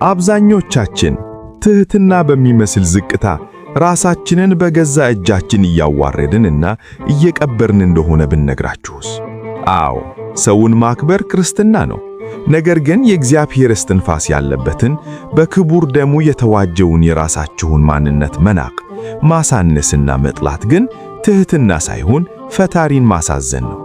አብዛኞቻችን ትህትና በሚመስል ዝቅታ ራሳችንን በገዛ እጃችን እያዋረድንና እየቀበርን እንደሆነ ብንነግራችሁስ? አዎ፣ ሰውን ማክበር ክርስትና ነው። ነገር ግን የእግዚአብሔር እስትንፋስ ያለበትን በክቡር ደሙ የተዋጀውን የራሳችሁን ማንነት መናቅ፣ ማሳነስና መጥላት ግን ትህትና ሳይሆን ፈጣሪን ማሳዘን ነው።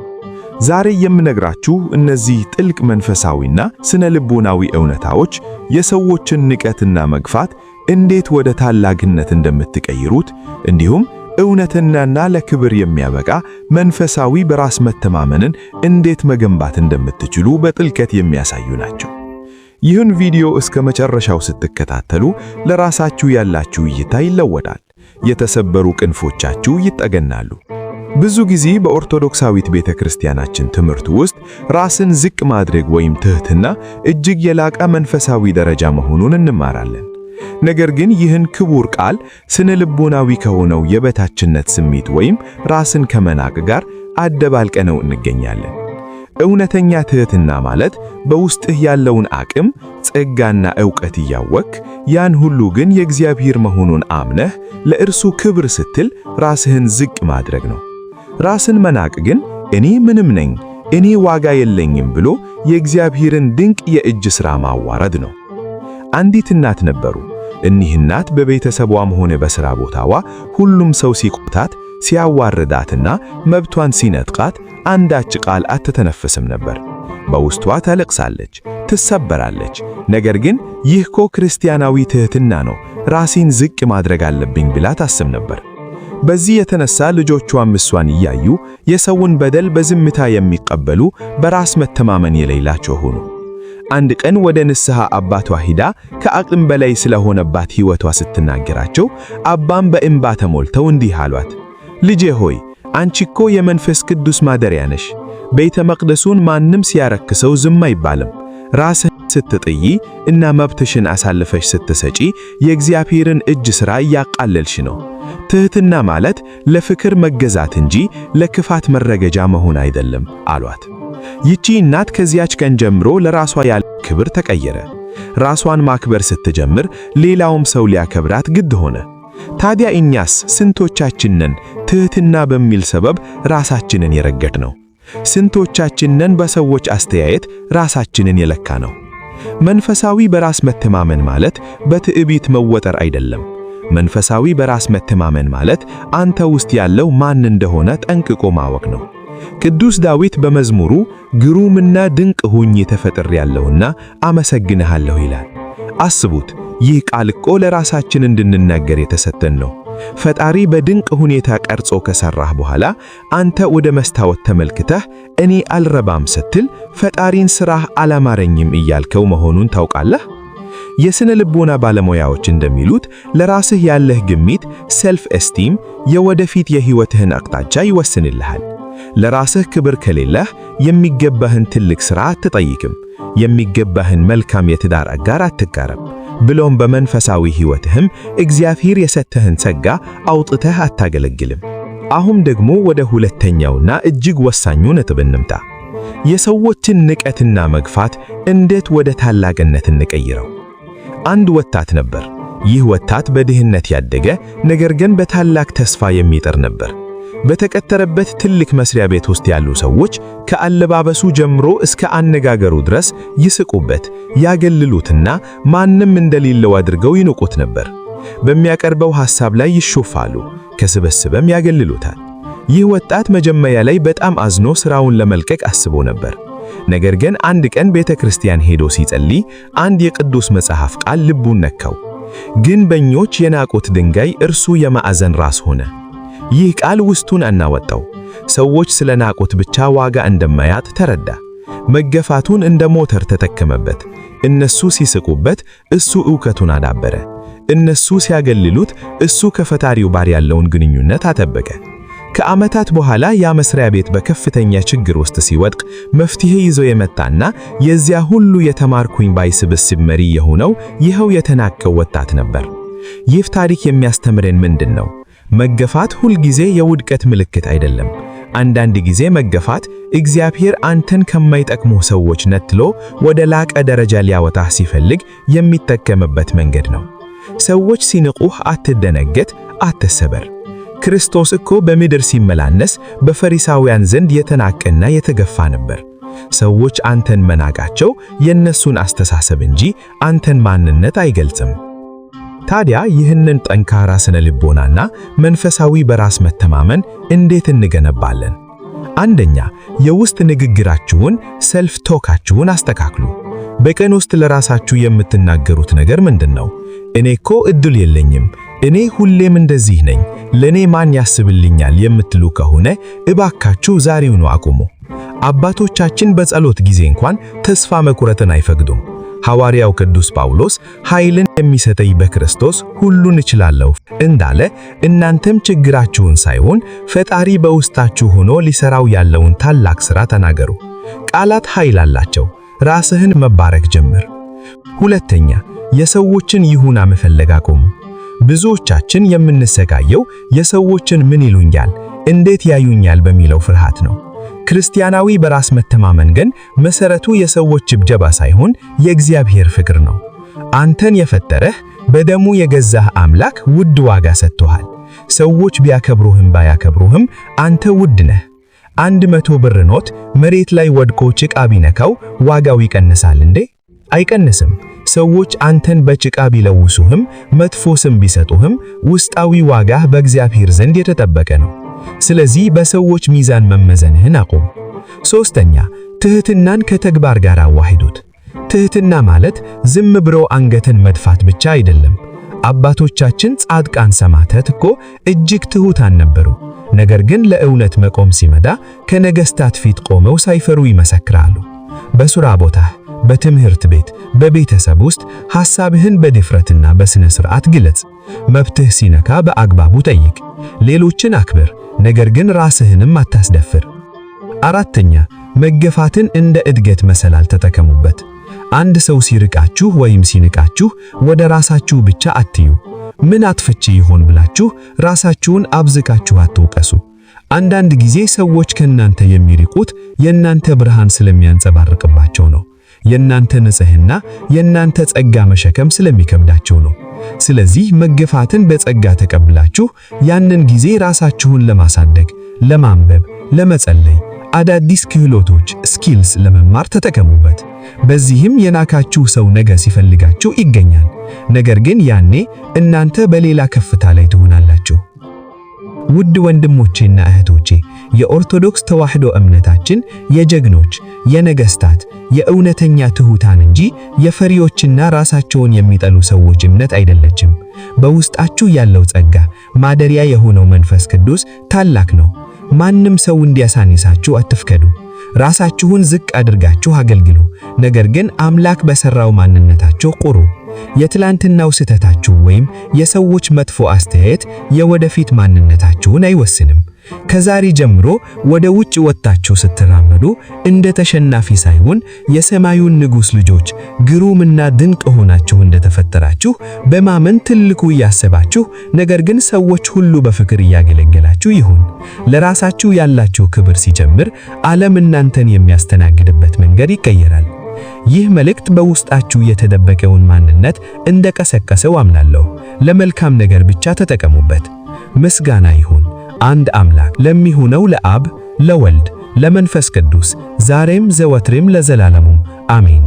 ዛሬ የምነግራችሁ እነዚህ ጥልቅ መንፈሳዊና ስነ ልቦናዊ እውነታዎች የሰዎችን ንቀትና መግፋት እንዴት ወደ ታላቅነት እንደምትቀይሩት፣ እንዲሁም እውነተኛና ለክብር የሚያበቃ መንፈሳዊ በራስ መተማመንን እንዴት መገንባት እንደምትችሉ በጥልቀት የሚያሳዩ ናቸው። ይህን ቪዲዮ እስከ መጨረሻው ስትከታተሉ ለራሳችሁ ያላችሁ እይታ ይለወጣል፣ የተሰበሩ ክንፎቻችሁ ይጠገናሉ። ብዙ ጊዜ በኦርቶዶክሳዊት ቤተክርስቲያናችን ትምህርት ውስጥ ራስን ዝቅ ማድረግ ወይም ትህትና እጅግ የላቀ መንፈሳዊ ደረጃ መሆኑን እንማራለን። ነገር ግን ይህን ክቡር ቃል ስነ ልቦናዊ ከሆነው የበታችነት ስሜት ወይም ራስን ከመናቅ ጋር አደባልቀነው እንገኛለን። እውነተኛ ትህትና ማለት በውስጥህ ያለውን አቅም፣ ጸጋና ዕውቀት እያወክ ያን ሁሉ ግን የእግዚአብሔር መሆኑን አምነህ ለእርሱ ክብር ስትል ራስህን ዝቅ ማድረግ ነው። ራስን መናቅ ግን እኔ ምንም ነኝ፣ እኔ ዋጋ የለኝም ብሎ የእግዚአብሔርን ድንቅ የእጅ ሥራ ማዋረድ ነው። አንዲት እናት ነበሩ። እኒህ እናት በቤተሰቧም ሆነ በሥራ ቦታዋ ሁሉም ሰው ሲቆጣት፣ ሲያዋርዳትና መብቷን ሲነጥቃት አንዳች ቃል አትተነፍስም ነበር። በውስጧ ታለቅሳለች፣ ትሰበራለች። ነገር ግን ይህ እኮ ክርስቲያናዊ ትህትና ነው፣ ራሴን ዝቅ ማድረግ አለብኝ ብላ ታስብ ነበር። በዚህ የተነሳ ልጆቿም እሷን እያዩ የሰውን በደል በዝምታ የሚቀበሉ በራስ መተማመን የሌላቸው ሆኑ። አንድ ቀን ወደ ንስሐ አባቷ ሂዳ ከአቅም በላይ ስለሆነባት ሕይወቷ ስትናገራቸው አባም በእንባ ተሞልተው እንዲህ አሏት፣ ልጄ ሆይ አንቺ እኮ የመንፈስ ቅዱስ ማደሪያ ነሽ። ቤተ መቅደሱን ማንም ሲያረክሰው ዝም አይባልም። ራስህን ስትጥይ እና መብትሽን አሳልፈሽ ስትሰጪ የእግዚአብሔርን እጅ ሥራ እያቃለልሽ ነው። ትህትና ማለት ለፍቅር መገዛት እንጂ ለክፋት መረገጃ መሆን አይደለም አሏት። ይቺ እናት ከዚያች ቀን ጀምሮ ለራሷ ያለ ክብር ተቀየረ። ራሷን ማክበር ስትጀምር ሌላውም ሰው ሊያከብራት ግድ ሆነ። ታዲያ እኛስ ስንቶቻችንን ትህትና በሚል ሰበብ ራሳችንን የረገጥ ነው? ስንቶቻችንን በሰዎች አስተያየት ራሳችንን የለካ ነው? መንፈሳዊ በራስ መተማመን ማለት በትዕቢት መወጠር አይደለም። መንፈሳዊ በራስ መተማመን ማለት አንተ ውስጥ ያለው ማን እንደሆነ ጠንቅቆ ማወቅ ነው። ቅዱስ ዳዊት በመዝሙሩ ግሩምና ድንቅ ሆኜ ተፈጥሬያለሁና አመሰግንሃለሁ ይላል። አስቡት፣ ይህ ቃል እኮ ለራሳችን እንድንናገር የተሰጠን ነው። ፈጣሪ በድንቅ ሁኔታ ቀርጾ ከሰራህ በኋላ አንተ ወደ መስታወት ተመልክተህ እኔ አልረባም ስትል ፈጣሪን ሥራህ አላማረኝም እያልከው መሆኑን ታውቃለህ? የስነ ልቦና ባለሙያዎች እንደሚሉት ለራስህ ያለህ ግምት ሴልፍ ኤስቲም የወደፊት የሕይወትህን አቅጣጫ ይወስንልሃል። ለራስህ ክብር ከሌለህ የሚገባህን ትልቅ ሥራ አትጠይቅም፣ የሚገባህን መልካም የትዳር አጋር አትጋራም፣ ብሎም በመንፈሳዊ ሕይወትህም እግዚአብሔር የሰጠህን ጸጋ አውጥተህ አታገለግልም። አሁን ደግሞ ወደ ሁለተኛውና እጅግ ወሳኙ ነጥብ እንምጣ። የሰዎችን ንቀትና መግፋት እንዴት ወደ ታላቅነት እንቀይረው? አንድ ወጣት ነበር። ይህ ወጣት በድህነት ያደገ ነገር ግን በታላቅ ተስፋ የሚጥር ነበር። በተቀጠረበት ትልቅ መስሪያ ቤት ውስጥ ያሉ ሰዎች ከአለባበሱ ጀምሮ እስከ አነጋገሩ ድረስ ይስቁበት፣ ያገልሉትና ማንም እንደሌለው አድርገው ይንቁት ነበር። በሚያቀርበው ሐሳብ ላይ ይሾፋሉ፣ ከስበስበም ያገልሉታል። ይህ ወጣት መጀመሪያ ላይ በጣም አዝኖ ሥራውን ለመልቀቅ አስቦ ነበር። ነገር ግን አንድ ቀን ቤተ ክርስቲያን ሄዶ ሲጸልይ አንድ የቅዱስ መጽሐፍ ቃል ልቡን ነካው። ግንበኞች የናቁት ድንጋይ እርሱ የማዕዘን ራስ ሆነ። ይህ ቃል ውስጡን አናወጣው። ሰዎች ስለ ናቁት ብቻ ዋጋ እንደማያጥ ተረዳ። መገፋቱን እንደ ሞተር ተጠቀመበት። እነሱ ሲስቁበት እሱ ዕውቀቱን አዳበረ። እነሱ ሲያገልሉት እሱ ከፈጣሪው ጋር ያለውን ግንኙነት አጠበቀ። ከዓመታት በኋላ ያ መስሪያ ቤት በከፍተኛ ችግር ውስጥ ሲወድቅ መፍትሄ ይዞ የመጣና የዚያ ሁሉ የተማርኩኝ ባይ ስብስብ መሪ የሆነው ይኸው የተናቀው ወጣት ነበር። ይህ ታሪክ የሚያስተምረን ምንድን ነው? መገፋት ሁልጊዜ የውድቀት ምልክት አይደለም። አንዳንድ ጊዜ መገፋት እግዚአብሔር አንተን ከማይጠቅሙ ሰዎች ነጥሎ ወደ ላቀ ደረጃ ሊያወጣህ ሲፈልግ የሚጠቀምበት መንገድ ነው። ሰዎች ሲንቁህ አትደነገጥ፣ አትሰበር። ክርስቶስ እኮ በምድር ሲመላለስ በፈሪሳውያን ዘንድ የተናቀና የተገፋ ነበር። ሰዎች አንተን መናቃቸው የነሱን አስተሳሰብ እንጂ አንተን ማንነት አይገልጽም። ታዲያ ይህንን ጠንካራ ስነ ልቦናና መንፈሳዊ በራስ መተማመን እንዴት እንገነባለን? አንደኛ፣ የውስጥ ንግግራችሁን ሰልፍ ቶካችሁን አስተካክሉ። በቀን ውስጥ ለራሳችሁ የምትናገሩት ነገር ምንድነው? እኔ እኮ እድል የለኝም፣ እኔ ሁሌም እንደዚህ ነኝ፣ ለኔ ማን ያስብልኛል የምትሉ ከሆነ እባካችሁ ዛሬውኑ አቁሙ። አባቶቻችን በጸሎት ጊዜ እንኳን ተስፋ መቁረጥን አይፈቅዱም። ሐዋርያው ቅዱስ ጳውሎስ ኃይልን የሚሰጠኝ በክርስቶስ ሁሉን እችላለሁ እንዳለ እናንተም ችግራችሁን ሳይሆን ፈጣሪ በውስጣችሁ ሆኖ ሊሰራው ያለውን ታላቅ ሥራ ተናገሩ። ቃላት ኃይል አላቸው። ራስህን መባረክ ጀምር። ሁለተኛ፣ የሰዎችን ይሁንታ መፈለግ አቁሙ። ብዙዎቻችን የምንሰቃየው የሰዎችን ምን ይሉኛል፣ እንዴት ያዩኛል በሚለው ፍርሃት ነው። ክርስቲያናዊ በራስ መተማመን ግን መሰረቱ የሰዎች ጭብጨባ ሳይሆን የእግዚአብሔር ፍቅር ነው። አንተን የፈጠረህ በደሙ የገዛህ አምላክ ውድ ዋጋ ሰጥቶሃል። ሰዎች ቢያከብሩህም ባያከብሩህም አንተ ውድ ነህ። 100 ብር ኖት መሬት ላይ ወድቆ ጭቃ ቢነካው ዋጋው ይቀንሳል እንዴ? አይቀንስም። ሰዎች አንተን በጭቃ ቢለውሱህም መጥፎ ስም ቢሰጡህም ውስጣዊ ዋጋህ በእግዚአብሔር ዘንድ የተጠበቀ ነው። ስለዚህ በሰዎች ሚዛን መመዘንህን አቁም። ሶስተኛ፣ ትህትናን ከተግባር ጋር አዋህዱት። ትህትና ማለት ዝም ብሎ አንገትን መድፋት ብቻ አይደለም። አባቶቻችን ጻድቃን ሰማዕታት እኮ እጅግ ትሑታን ነበሩ። ነገር ግን ለእውነት መቆም ሲመጣ ከነገሥታት ፊት ቆመው ሳይፈሩ ይመሰክራሉ። በሥራ ቦታህ፣ በትምህርት ቤት፣ በቤተሰብ ውስጥ ሐሳብህን በድፍረትና በስነ ሥርዓት ግለጽ። መብትህ ሲነካ በአግባቡ ጠይቅ። ሌሎችን አክብር፣ ነገር ግን ራስህንም አታስደፍር። አራተኛ፣ መገፋትን እንደ እድገት መሰላል ተጠቀሙበት። አንድ ሰው ሲርቃችሁ ወይም ሲንቃችሁ ወደ ራሳችሁ ብቻ አትዩ። ምን አጥፍቼ ይሆን ብላችሁ ራሳችሁን አብዝቃችሁ አትውቀሱ። አንዳንድ ጊዜ ሰዎች ከናንተ የሚርቁት የናንተ ብርሃን ስለሚያንጸባርቅባቸው ነው። የናንተ ንጽህና፣ የናንተ ጸጋ መሸከም ስለሚከብዳቸው ነው። ስለዚህ መገፋትን በጸጋ ተቀብላችሁ ያንን ጊዜ ራሳችሁን ለማሳደግ፣ ለማንበብ፣ ለመጸለይ፣ አዳዲስ ክህሎቶች ስኪልስ ለመማር ተጠቀሙበት። በዚህም የናካችሁ ሰው ነገ ሲፈልጋችሁ ይገኛል። ነገር ግን ያኔ እናንተ በሌላ ከፍታ ላይ ትሆናላችሁ። ውድ ወንድሞቼና እህቶቼ፣ የኦርቶዶክስ ተዋሕዶ እምነታችን የጀግኖች፣ የነገሥታት፣ የእውነተኛ ትሑታን እንጂ የፈሪዎችና ራሳቸውን የሚጠሉ ሰዎች እምነት አይደለችም። በውስጣችሁ ያለው ጸጋ ማደሪያ የሆነው መንፈስ ቅዱስ ታላቅ ነው። ማንም ሰው እንዲያሳንሳችሁ አትፍቀዱ። ራሳችሁን ዝቅ አድርጋችሁ አገልግሉ። ነገር ግን አምላክ በሰራው ማንነታችሁ ቁሩ። የትላንትናው ስህተታችሁ ወይም የሰዎች መጥፎ አስተያየት የወደፊት ማንነታችሁን አይወስንም። ከዛሬ ጀምሮ ወደ ውጭ ወጣችሁ ስትራመዱ እንደ ተሸናፊ ሳይሆን የሰማዩን ንጉሥ ልጆች ግሩምና ድንቅ ሆናችሁ እንደተፈጠራችሁ በማመን ትልቁ እያሰባችሁ፣ ነገር ግን ሰዎች ሁሉ በፍቅር እያገለገላችሁ ይሁን። ለራሳችሁ ያላችሁ ክብር ሲጨምር ዓለም እናንተን የሚያስተናግድበት መንገድ ይቀየራል። ይህ መልእክት በውስጣችሁ የተደበቀውን ማንነት እንደቀሰቀሰው አምናለሁ። ለመልካም ነገር ብቻ ተጠቀሙበት። ምስጋና ይሁን አንድ አምላክ ለሚሆነው ለአብ፣ ለወልድ፣ ለመንፈስ ቅዱስ ዛሬም ዘወትርም ለዘላለሙ አሜን።